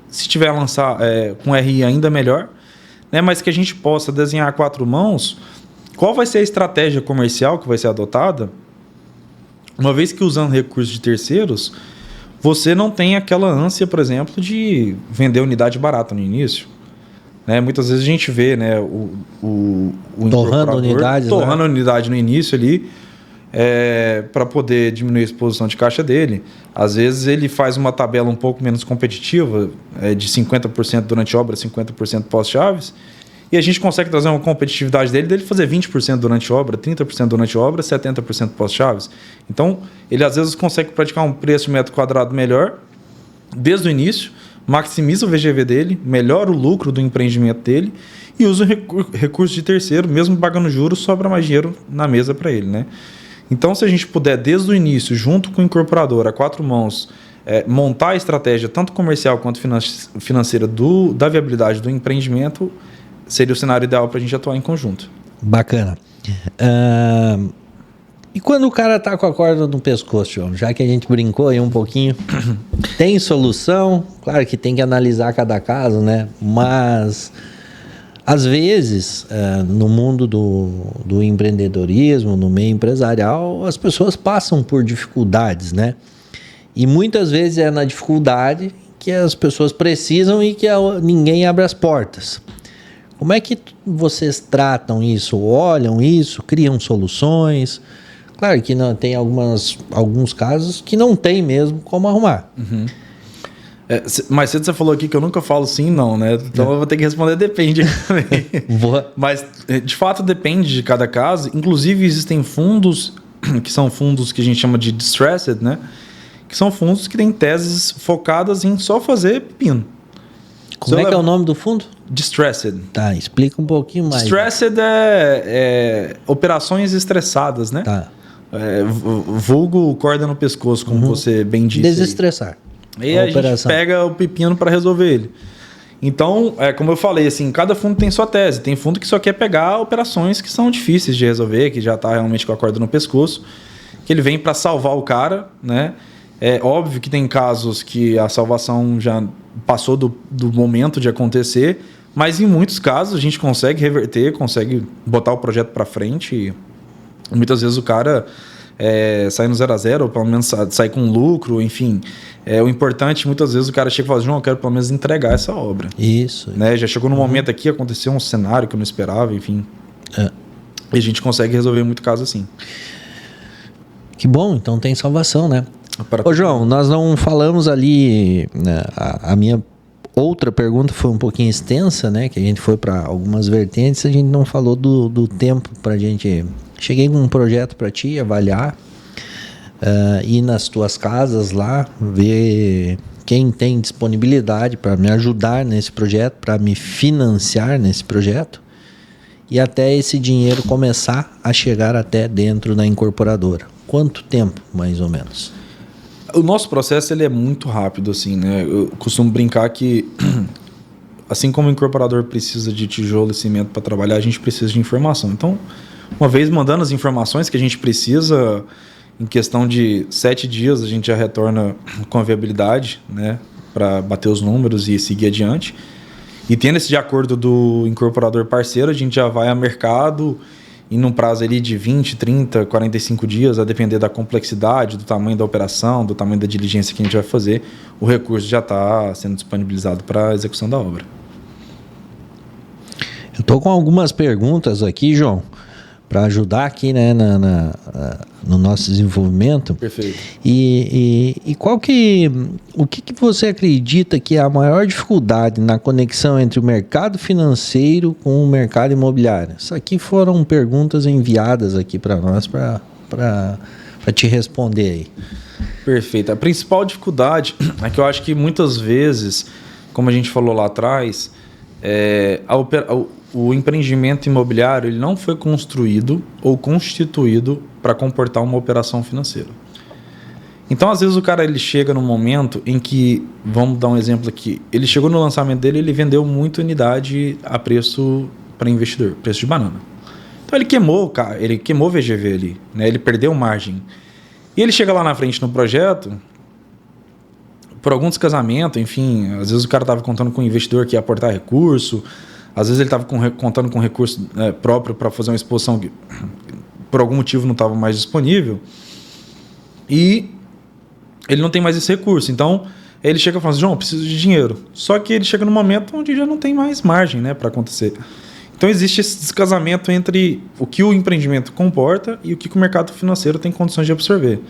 se tiver lançar com RI ainda melhor, né? Mas que a gente possa desenhar a 4 mãos, qual vai ser a estratégia comercial que vai ser adotada, uma vez que usando recursos de terceiros, você não tem aquela ânsia, por exemplo, de vender unidade barata no início. Né? Muitas vezes a gente vê, né, o torrando a unidade no início ali para poder diminuir a exposição de caixa dele. Às vezes ele faz uma tabela um pouco menos competitiva, de 50% durante obra, 50% pós-chaves, e a gente consegue trazer uma competitividade dele fazer 20% durante obra, 30% durante obra, 70% pós-chaves. Então, ele às vezes consegue praticar um preço de metro quadrado melhor desde o início, maximiza o VGV dele, melhora o lucro do empreendimento dele e usa o recurso de terceiro, mesmo pagando juros, sobra mais dinheiro na mesa para ele, né? Então, se a gente puder, desde o início, junto com o incorporador, a 4 mãos, montar a estratégia tanto comercial quanto financeira da viabilidade do empreendimento, seria o cenário ideal para a gente atuar em conjunto. Bacana. E quando o cara tá com a corda no pescoço, João, já que a gente brincou aí um pouquinho, tem solução? Claro que tem que analisar cada caso, né? Mas, às vezes, no mundo do empreendedorismo, no meio empresarial, as pessoas passam por dificuldades, né? E muitas vezes é na dificuldade que as pessoas precisam e que ninguém abre as portas. Como é que vocês tratam isso? Olham isso? Criam soluções? Claro que não, tem alguns casos que não tem mesmo como arrumar. Uhum. Mais cedo você falou aqui que eu nunca falo sim e não, né? Então eu vou ter que responder depende também. Mas, de fato, depende de cada caso. Inclusive, existem fundos, que são fundos que a gente chama de distressed, né? Que são fundos que têm teses focadas em só fazer pepino. Como é que é o nome do fundo? Distressed. Tá, explica um pouquinho mais. Distressed é operações estressadas, né? Tá. Vulgo corda no pescoço, como você bem disse. Desestressar. E a gente pega o pepino para resolver ele. Então, como eu falei, assim, cada fundo tem sua tese. Tem fundo que só quer pegar operações que são difíceis de resolver, que já está realmente com a corda no pescoço, que ele vem para salvar o cara, né? É óbvio que tem casos que a salvação já passou do momento de acontecer, mas em muitos casos a gente consegue reverter, consegue botar o projeto para frente. E muitas vezes o cara sai no 0 a 0, ou pelo menos sai com lucro, enfim. O importante, muitas vezes o cara chega e fala, João, eu quero pelo menos entregar essa obra. Isso. Né? Já chegou num momento aqui, aconteceu um cenário que eu não esperava, enfim. E a gente consegue resolver muito caso assim. Que bom, então tem salvação, né? Ô João, nós não falamos ali, né, a minha outra pergunta foi um pouquinho extensa, né? Que a gente foi para algumas vertentes, a gente não falou do tempo para a gente... Cheguei com um projeto para ti, avaliar, ir nas tuas casas lá, ver quem tem disponibilidade para me ajudar nesse projeto, para me financiar nesse projeto, e até esse dinheiro começar a chegar até dentro da incorporadora. Quanto tempo, mais ou menos? O nosso processo ele é muito rápido, assim, né? Eu costumo brincar que, assim como o incorporador precisa de tijolo e cimento para trabalhar, a gente precisa de informação. Então, uma vez mandando as informações que a gente precisa, em questão de 7 dias, a gente já retorna com a viabilidade, né? Para bater os números e seguir adiante. E tendo esse de acordo do incorporador parceiro, a gente já vai a mercado e num prazo ali de 20, 30, 45 dias, a depender da complexidade, do tamanho da operação, do tamanho da diligência que a gente vai fazer, o recurso já está sendo disponibilizado para a execução da obra. Eu estou com algumas perguntas aqui, João, para ajudar aqui, né, no nosso desenvolvimento. Perfeito. E o que você acredita que é a maior dificuldade na conexão entre o mercado financeiro com o mercado imobiliário? Isso aqui foram perguntas enviadas aqui para nós para te responder aí. Perfeito. A principal dificuldade é que eu acho que muitas vezes, como a gente falou lá atrás, o empreendimento imobiliário ele não foi construído ou constituído para comportar uma operação financeira. Então, às vezes, o cara ele chega num momento em que, vamos dar um exemplo aqui, ele chegou no lançamento dele, ele vendeu muita unidade a preço para investidor, preço de banana. Então, ele queimou o VGV ali, né? Ele perdeu margem. E ele chega lá na frente no projeto, por algum descasamento, enfim, às vezes o cara estava contando com um investidor que ia aportar recurso, às vezes ele estava contando com recurso próprio para fazer uma exposição que por algum motivo não estava mais disponível e ele não tem mais esse recurso. Então ele chega e fala assim, João, preciso de dinheiro. Só que ele chega num momento onde já não tem mais margem, né, para acontecer. Então existe esse descasamento entre o que o empreendimento comporta e o que o mercado financeiro tem condições de absorver.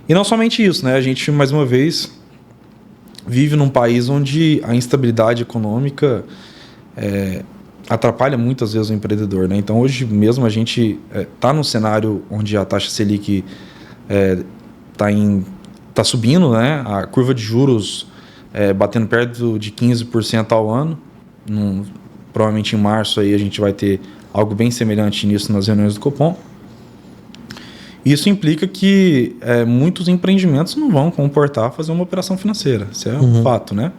E não somente isso, né? A gente, mais uma vez, vive num país onde a instabilidade econômica atrapalha muitas vezes o empreendedor, né? Então hoje mesmo a gente está num cenário onde a taxa Selic tá subindo, né? A curva de juros batendo perto de 15% ao ano. Provavelmente em março aí a gente vai ter algo bem semelhante nisso nas reuniões do Copom. Isso implica que muitos empreendimentos não vão comportar fazer uma operação financeira. Isso é um fato, né?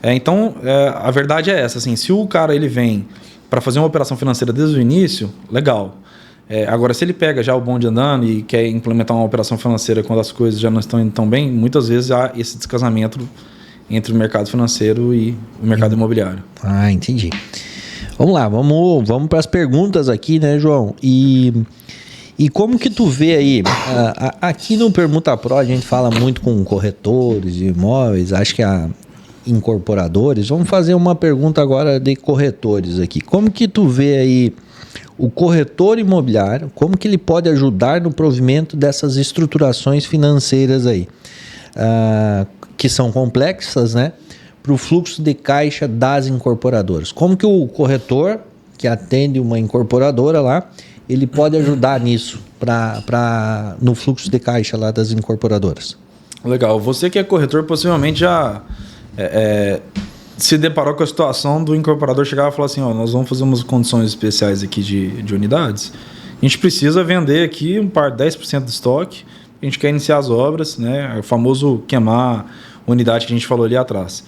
Então, a verdade é essa. Assim, se o cara ele vem para fazer uma operação financeira desde o início, legal. Agora, se ele pega já o bonde andando e quer implementar uma operação financeira quando as coisas já não estão indo tão bem, muitas vezes há esse descasamento entre o mercado financeiro e o mercado imobiliário. Ah, entendi. Vamos lá, vamos para as perguntas aqui, né, João? E como que tu vê aí, aqui no Permuta Pro a gente fala muito com corretores de imóveis, acho que incorporadores. Vamos fazer uma pergunta agora de corretores aqui. Como que tu vê aí o corretor imobiliário, como que ele pode ajudar no provimento dessas estruturações financeiras aí, que são complexas, né, para o fluxo de caixa das incorporadoras? Como que o corretor que atende uma incorporadora lá, ele pode ajudar nisso, no fluxo de caixa lá das incorporadoras? Legal. Você que é corretor possivelmente já se deparou com a situação do incorporador chegar e falar assim, nós vamos fazer umas condições especiais aqui de unidades. A gente precisa vender aqui 10% do estoque, a gente quer iniciar as obras, né? O famoso queimar unidade que a gente falou ali atrás.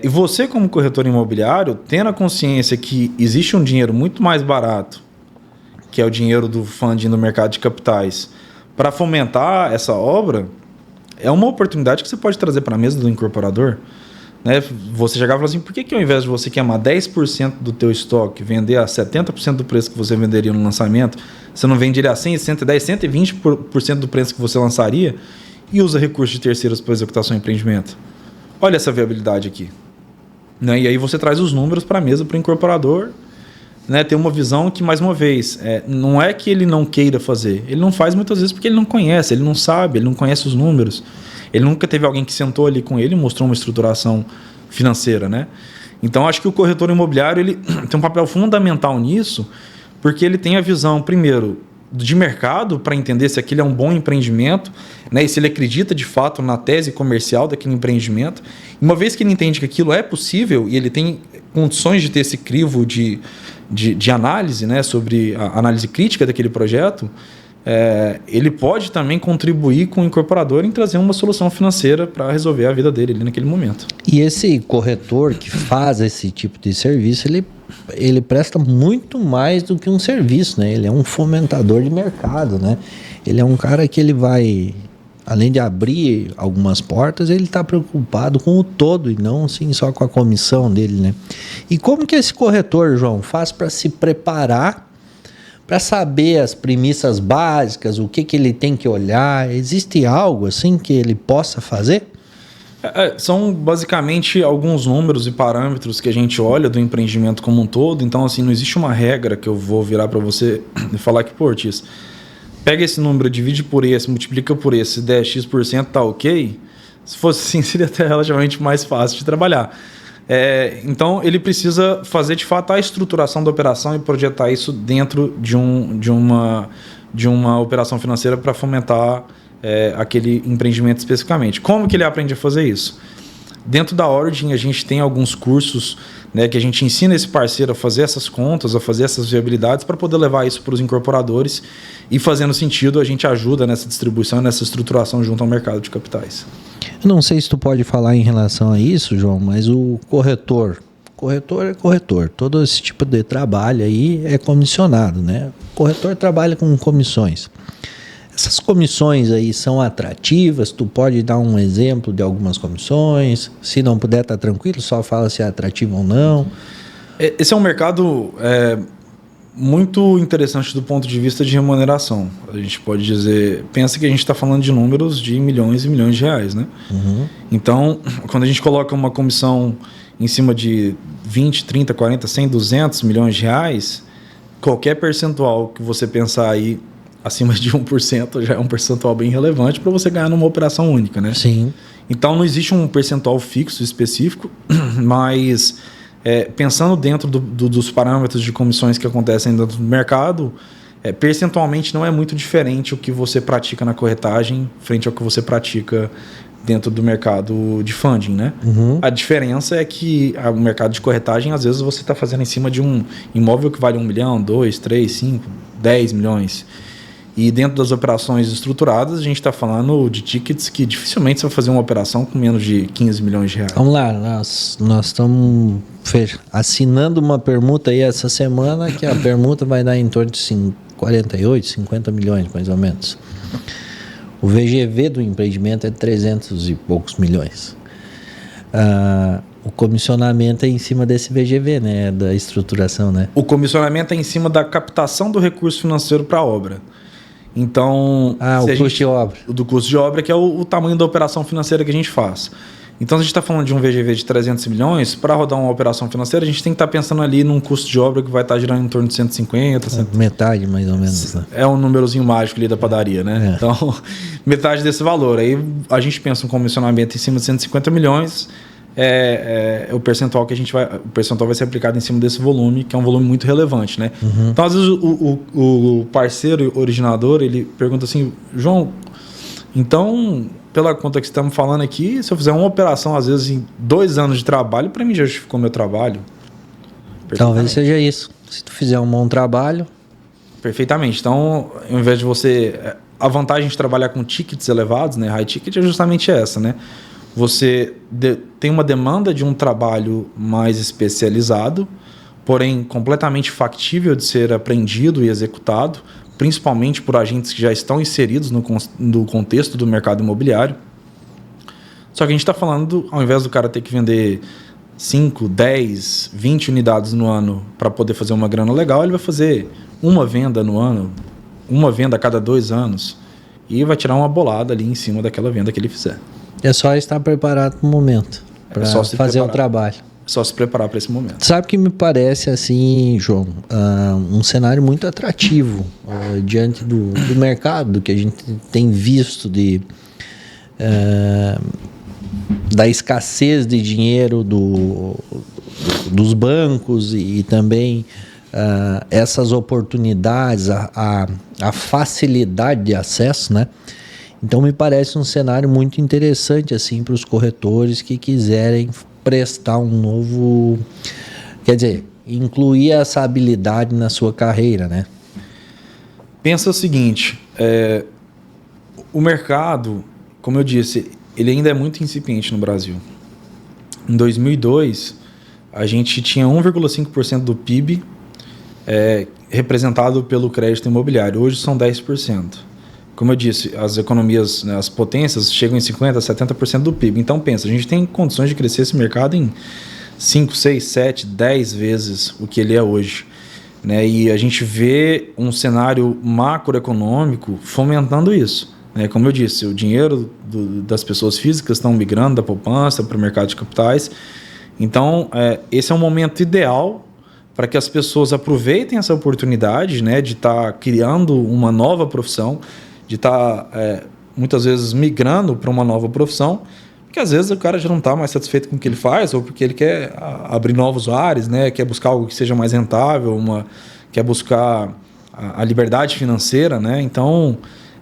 E você, como corretor imobiliário, tendo a consciência que existe um dinheiro muito mais barato, que é o dinheiro do funding do mercado de capitais, para fomentar essa obra, é uma oportunidade que você pode trazer para a mesa do incorporador. Né? Você chegar e falar assim, por que ao invés de você queimar 10% do teu estoque, vender a 70% do preço que você venderia no lançamento, você não vende ele a 100, 110, 120% do preço que você lançaria e usa recursos de terceiros para executar seu empreendimento? Olha essa viabilidade aqui. Né? E aí você traz os números para a mesa, para o incorporador, né? Ter uma visão que, mais uma vez, não é que ele não queira fazer, ele não faz muitas vezes porque ele não conhece, ele não sabe, ele não conhece os números. Ele nunca teve alguém que sentou ali com ele e mostrou uma estruturação financeira, né? Então, acho que o corretor imobiliário ele tem um papel fundamental nisso, porque ele tem a visão, primeiro, de mercado para entender se aquilo é um bom empreendimento, né? E se ele acredita de fato na tese comercial daquele empreendimento. E uma vez que ele entende que aquilo é possível e ele tem condições de ter esse crivo de análise, né? Sobre a análise crítica daquele projeto, ele pode também contribuir com o incorporador em trazer uma solução financeira para resolver a vida dele ali naquele momento. E esse corretor que faz esse tipo de serviço, ele presta muito mais do que um serviço, né? Ele é um fomentador de mercado, né? Ele é um cara que ele vai, além de abrir algumas portas, ele está preocupado com o todo e não assim, só com a comissão dele, né? E como que esse corretor, João, faz para se preparar, para saber as premissas básicas, o que ele tem que olhar? Existe algo assim que ele possa fazer? São basicamente alguns números e parâmetros que a gente olha do empreendimento como um todo. Então, assim, não existe uma regra que eu vou virar para você e falar que, pô, Ortiz, pega esse número, divide por esse, multiplica por esse, se der X% tá ok. Se fosse assim, seria até relativamente mais fácil de trabalhar. Então, ele precisa fazer, de fato, a estruturação da operação e projetar isso dentro de uma operação financeira para fomentar aquele empreendimento especificamente. Como que ele aprende a fazer isso? Dentro da Origin, a gente tem alguns cursos, né, que a gente ensina esse parceiro a fazer essas contas, a fazer essas viabilidades para poder levar isso para os incorporadores e, fazendo sentido, a gente ajuda nessa distribuição, nessa estruturação junto ao mercado de capitais. Eu não sei se tu pode falar em relação a isso, João, mas o corretor é corretor. Todo esse tipo de trabalho aí é comissionado, né? O corretor trabalha com comissões. Essas comissões aí são atrativas? Tu pode dar um exemplo de algumas comissões? Se não puder, tá tranquilo, só fala se é atrativo ou não. Esse é um mercado muito interessante do ponto de vista de remuneração. A gente pode dizer, pensa que a gente está falando de números de milhões e milhões de reais, né? Uhum. Então, quando a gente coloca uma comissão em cima de 20, 30, 40, 100, 200 milhões de reais, qualquer percentual que você pensar aí acima de 1% já é um percentual bem relevante para você ganhar numa operação única, né? Sim. Então, não existe um percentual fixo específico, mas pensando dentro dos parâmetros de comissões que acontecem dentro do mercado, percentualmente não é muito diferente o que você pratica na corretagem frente ao que você pratica dentro do mercado de funding, né? Uhum. A diferença é que o mercado de corretagem, às vezes, você está fazendo em cima de um imóvel que vale 1 milhão, 2, 3, 5, 10 milhões. E dentro das operações estruturadas, a gente está falando de tickets que dificilmente você vai fazer uma operação com menos de 15 milhões de reais. Vamos lá, nós estamos assinando uma permuta aí essa semana, que a permuta vai dar em torno de 48, 50 milhões, mais ou menos. O VGV do empreendimento é 300 e poucos milhões. O comissionamento é em cima desse VGV, né? Da estruturação, né? O comissionamento é em cima da captação do recurso financeiro para a obra. Então, o custo de obra. Do custo de obra, que é o tamanho da operação financeira que a gente faz. Então, se a gente está falando de um VGV de 300 milhões, para rodar uma operação financeira, a gente tem que estar pensando ali num custo de obra que vai estar girando em torno de 150. Metade, mais ou menos. Né? É um númerozinho mágico ali da padaria, né? Então, metade desse valor. Aí a gente pensa um comissionamento em cima de 150 milhões, o percentual que o percentual vai ser aplicado em cima desse volume, que é um volume muito relevante, né? Uhum. Então, às vezes, o parceiro originador, ele pergunta assim, João, então pela conta que estamos falando aqui, se eu fizer uma operação, às vezes, em 2 anos de trabalho, para mim já justificou meu trabalho. Talvez seja isso. Se tu fizer um bom trabalho... Perfeitamente. Então, ao invés de você... A vantagem de trabalhar com tickets elevados, né? High ticket é justamente essa, né? Você tem uma demanda de um trabalho mais especializado, porém completamente factível de ser aprendido e executado, principalmente por agentes que já estão inseridos no contexto do mercado imobiliário. Só que a gente está falando, ao invés do cara ter que vender 5, 10, 20 unidades no ano para poder fazer uma grana legal, ele vai fazer uma venda no ano, uma venda a cada 2 anos, e vai tirar uma bolada ali em cima daquela venda que ele fizer. É só estar preparado no momento para fazer o trabalho. É só se preparar para esse momento. Sabe que me parece assim, João, um cenário muito atrativo diante do mercado, do que a gente tem visto da escassez de dinheiro dos bancos e também essas oportunidades, a facilidade de acesso, né? Então me parece um cenário muito interessante assim para os corretores que quiserem prestar um novo, quer dizer, incluir essa habilidade na sua carreira, né? Pensa o seguinte, o mercado, como eu disse, ele ainda é muito incipiente no Brasil. Em 2002, a gente tinha 1,5% do PIB representado pelo crédito imobiliário. Hoje são 10%. Como eu disse, as economias, né, as potências chegam em 50%, 70% do PIB. Então, pensa, a gente tem condições de crescer esse mercado em 5, 6, 7, 10 vezes o que ele é hoje. Né? E a gente vê um cenário macroeconômico fomentando isso. Né? Como eu disse, o dinheiro das pessoas físicas estão migrando da poupança para o mercado de capitais. Então, esse é um momento ideal para que as pessoas aproveitem essa oportunidade, né, de estar criando uma nova profissão, de estar, muitas vezes, migrando para uma nova profissão, porque às vezes o cara já não está mais satisfeito com o que ele faz, ou porque ele quer abrir novos ares, né, quer buscar algo que seja mais rentável, quer buscar a liberdade financeira, né? Então,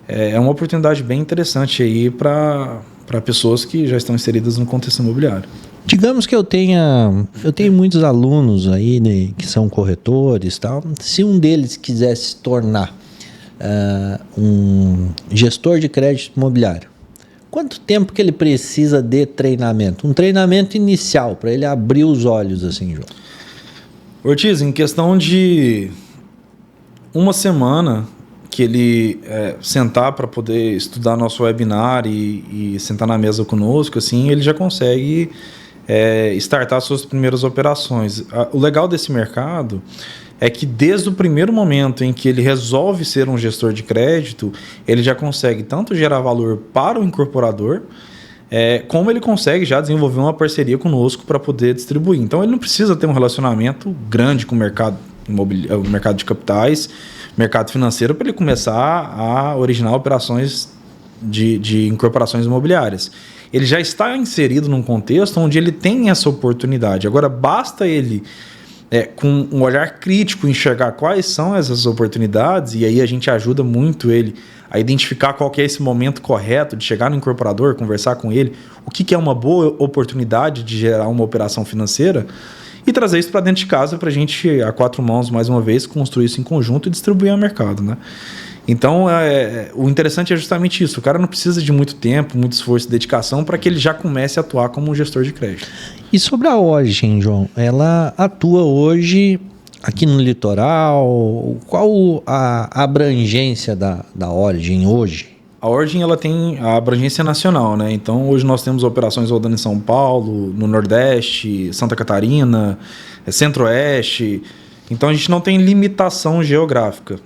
é uma oportunidade bem interessante aí para pessoas que já estão inseridas no contexto imobiliário. Digamos que eu tenho muitos alunos aí, né, que são corretores e tal. Se um deles quisesse se tornar um gestor de crédito imobiliário, quanto tempo que ele precisa de treinamento? Um treinamento inicial, para ele abrir os olhos assim, João. Ortiz, em questão de uma semana que ele sentar para poder estudar nosso webinar e sentar na mesa conosco, assim, ele já consegue startar suas primeiras operações. O legal desse mercado é que desde o primeiro momento em que ele resolve ser um gestor de crédito, ele já consegue tanto gerar valor para o incorporador, como ele consegue já desenvolver uma parceria conosco para poder distribuir. Então ele não precisa ter um relacionamento grande com o mercado imobiliário, o mercado de capitais, mercado financeiro, para ele começar a originar operações de incorporações imobiliárias. Ele já está inserido num contexto onde ele tem essa oportunidade. Agora, basta ele, com um olhar crítico, enxergar quais são essas oportunidades, e aí a gente ajuda muito ele a identificar qual que é esse momento correto de chegar no incorporador, conversar com ele, o que é uma boa oportunidade de gerar uma operação financeira, e trazer isso para dentro de casa para a gente, a 4 mãos, mais uma vez, construir isso em conjunto e distribuir ao mercado, né? Então, o interessante é justamente isso. O cara não precisa de muito tempo, muito esforço e dedicação para que ele já comece a atuar como um gestor de crédito. E sobre a Origin, João, ela atua hoje aqui no litoral? Qual a abrangência da Origin hoje? A Origin ela tem a abrangência nacional, né? Então, hoje nós temos operações rodando em São Paulo, no Nordeste, Santa Catarina, Centro-Oeste. Então, a gente não tem limitação geográfica.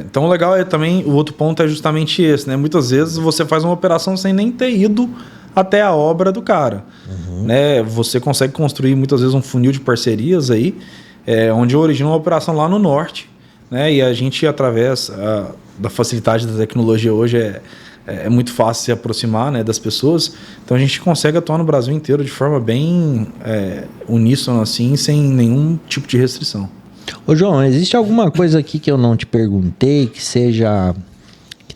Então o legal também, o outro ponto é justamente esse, né? Muitas vezes você faz uma operação sem nem ter ido até a obra do cara, né? Você consegue construir muitas vezes um funil de parcerias aí, onde origina uma operação lá no norte, né? E a gente, através da facilidade da tecnologia hoje, é muito fácil se aproximar, né, das pessoas. Então a gente consegue atuar no Brasil inteiro de forma bem uníssona, assim, sem nenhum tipo de restrição. Ô João, existe alguma coisa aqui que eu não te perguntei que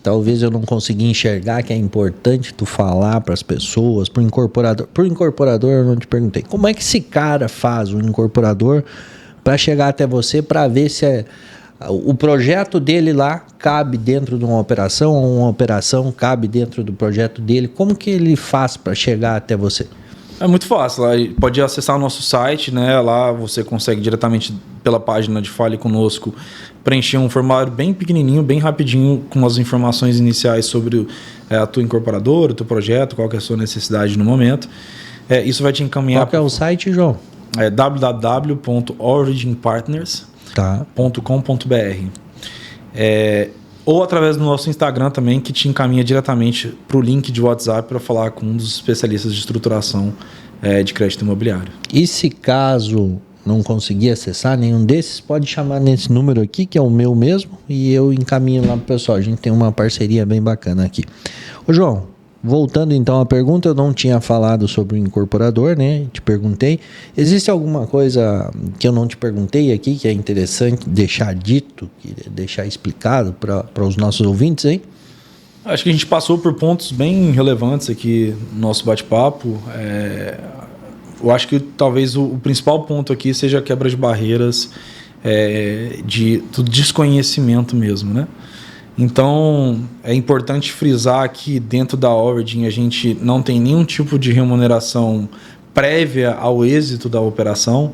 talvez eu não consegui enxergar, que é importante tu falar para as pessoas, para o incorporador. Para o incorporador eu não te perguntei. Como é que esse cara faz, o incorporador, para chegar até você, para ver se o projeto dele lá cabe dentro de uma operação, ou uma operação cabe dentro do projeto dele? Como que ele faz para chegar até você? É muito fácil, lá pode acessar o nosso site, né? Lá você consegue diretamente pela página de Fale Conosco preencher um formulário bem pequenininho, bem rapidinho, com as informações iniciais sobre a tua incorporadora, o teu projeto, qual que é a sua necessidade no momento. Isso vai te encaminhar... Qual que é o site, João? É www.originpartners.com.br. Ou através do nosso Instagram também, que te encaminha diretamente para o link de WhatsApp para falar com um dos especialistas de estruturação de crédito imobiliário. E se caso não conseguir acessar nenhum desses, pode chamar nesse número aqui, que é o meu mesmo, e eu encaminho lá para o pessoal. A gente tem uma parceria bem bacana aqui. Ô João, voltando então à pergunta, eu não tinha falado sobre o incorporador, né? Te perguntei. Existe alguma coisa que eu não te perguntei aqui, que é interessante deixar dito, deixar explicado para os nossos ouvintes, hein? Acho que a gente passou por pontos bem relevantes aqui no nosso bate-papo. Eu acho que talvez o principal ponto aqui seja a quebra de barreiras do desconhecimento mesmo, né? Então, é importante frisar que dentro da Origin a gente não tem nenhum tipo de remuneração prévia ao êxito da operação.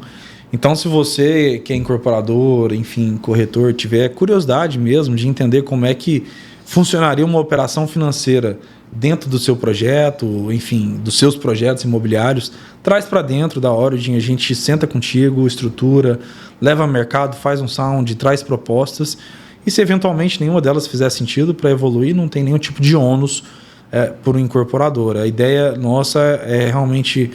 Então, se você que é incorporador, enfim, corretor, tiver curiosidade mesmo de entender como é que funcionaria uma operação financeira dentro do seu projeto, enfim, dos seus projetos imobiliários, traz para dentro da Origin, a gente senta contigo, estrutura, leva ao mercado, faz um sound, traz propostas. E se eventualmente nenhuma delas fizer sentido para evoluir, não tem nenhum tipo de ônus por um incorporador. A ideia nossa é realmente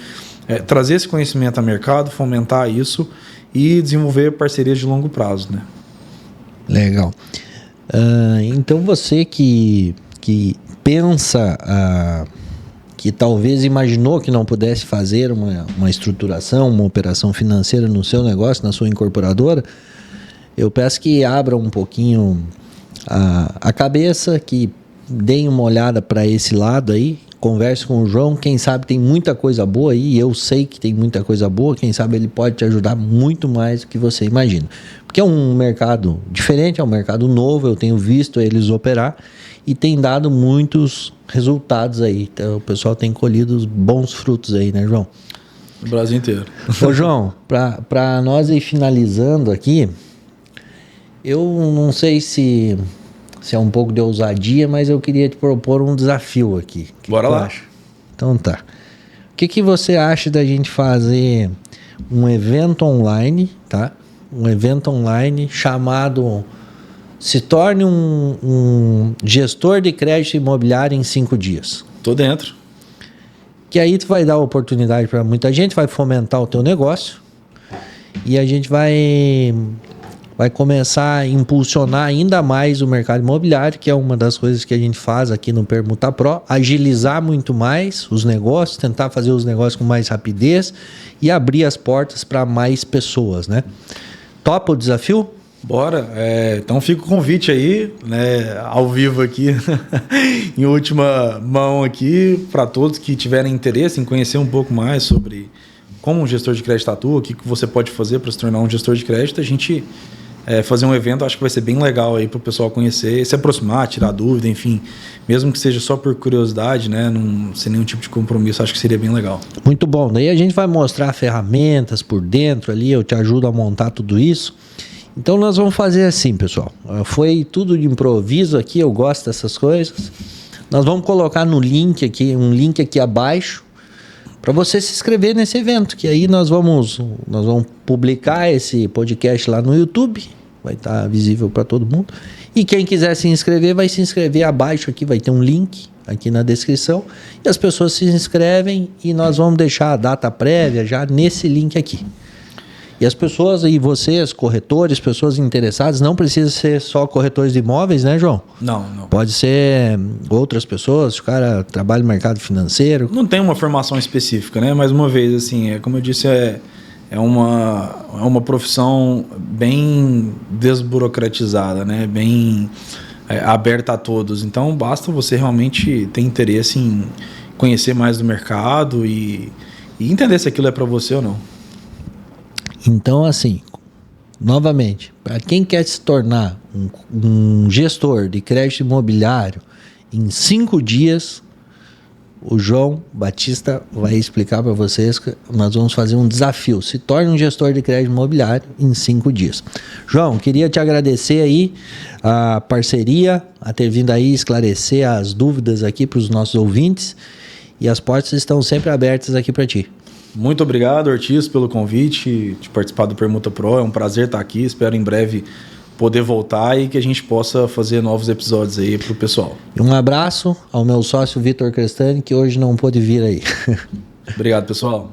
trazer esse conhecimento ao mercado, fomentar isso e desenvolver parcerias de longo prazo, né? Legal. Então você que pensa, que talvez imaginou que não pudesse fazer uma estruturação, uma operação financeira no seu negócio, na sua incorporadora, eu peço que abra um pouquinho a cabeça, que deem uma olhada para esse lado aí, converse com o João, quem sabe tem muita coisa boa aí, eu sei que tem muita coisa boa, quem sabe ele pode te ajudar muito mais do que você imagina. Porque é um mercado diferente, é um mercado novo, eu tenho visto eles operar e tem dado muitos resultados aí. Então, o pessoal tem colhido bons frutos aí, né, João? No Brasil inteiro. Ô, João, para nós ir finalizando aqui, eu não sei se é um pouco de ousadia, mas eu queria te propor um desafio aqui. Bora lá. Acha? Então tá. O que você acha da gente fazer um evento online, tá? Um evento online chamado Se Torne um Gestor de Crédito Imobiliário em 5 dias. Tô dentro. Que aí tu vai dar oportunidade para muita gente, vai fomentar o teu negócio e a gente vai começar a impulsionar ainda mais o mercado imobiliário, que é uma das coisas que a gente faz aqui no Permuta Pro, agilizar muito mais os negócios, tentar fazer os negócios com mais rapidez e abrir as portas para mais pessoas, né? Topa o desafio? Bora. Então fica o convite aí, né, ao vivo aqui, em última mão aqui, para todos que tiverem interesse em conhecer um pouco mais sobre como um gestor de crédito atua, o que você pode fazer para se tornar um gestor de crédito. A gente fazer um evento, acho que vai ser bem legal aí para o pessoal conhecer, se aproximar, tirar dúvida, enfim, mesmo que seja só por curiosidade, né, sem nenhum tipo de compromisso, acho que seria bem legal. Muito bom. Daí a gente vai mostrar ferramentas por dentro ali, eu te ajudo a montar tudo isso. Então nós vamos fazer assim, pessoal. Foi tudo de improviso aqui, eu gosto dessas coisas. Nós vamos colocar no link aqui, um link aqui abaixo, para você se inscrever nesse evento, que aí nós vamos publicar esse podcast lá no YouTube, vai estar visível para todo mundo. E quem quiser se inscrever, vai se inscrever abaixo aqui, vai ter um link aqui na descrição, e as pessoas se inscrevem e nós vamos deixar a data prévia já nesse link aqui. E as pessoas, e vocês, corretores, pessoas interessadas, não precisa ser só corretores de imóveis, né, João? Não. Pode ser outras pessoas, o cara trabalha no mercado financeiro. Não tem uma formação específica, né? Mais uma vez, assim, como eu disse, é uma profissão bem desburocratizada, né? Bem aberta a todos. Então, basta você realmente ter interesse em conhecer mais do mercado e entender se aquilo é para você ou não. Então, assim, novamente, para quem quer se tornar um gestor de crédito imobiliário, em 5 dias, o João Batista vai explicar para vocês que nós vamos fazer um desafio. Se torne um gestor de crédito imobiliário em 5 dias. João, queria te agradecer aí a parceria, a ter vindo aí esclarecer as dúvidas aqui para os nossos ouvintes, e as portas estão sempre abertas aqui para ti. Muito obrigado, Ortiz, pelo convite de participar do Permuta Pro. É um prazer estar aqui. Espero em breve poder voltar e que a gente possa fazer novos episódios aí para o pessoal. Um abraço ao meu sócio Vitor Crestani, que hoje não pôde vir aí. Obrigado, pessoal.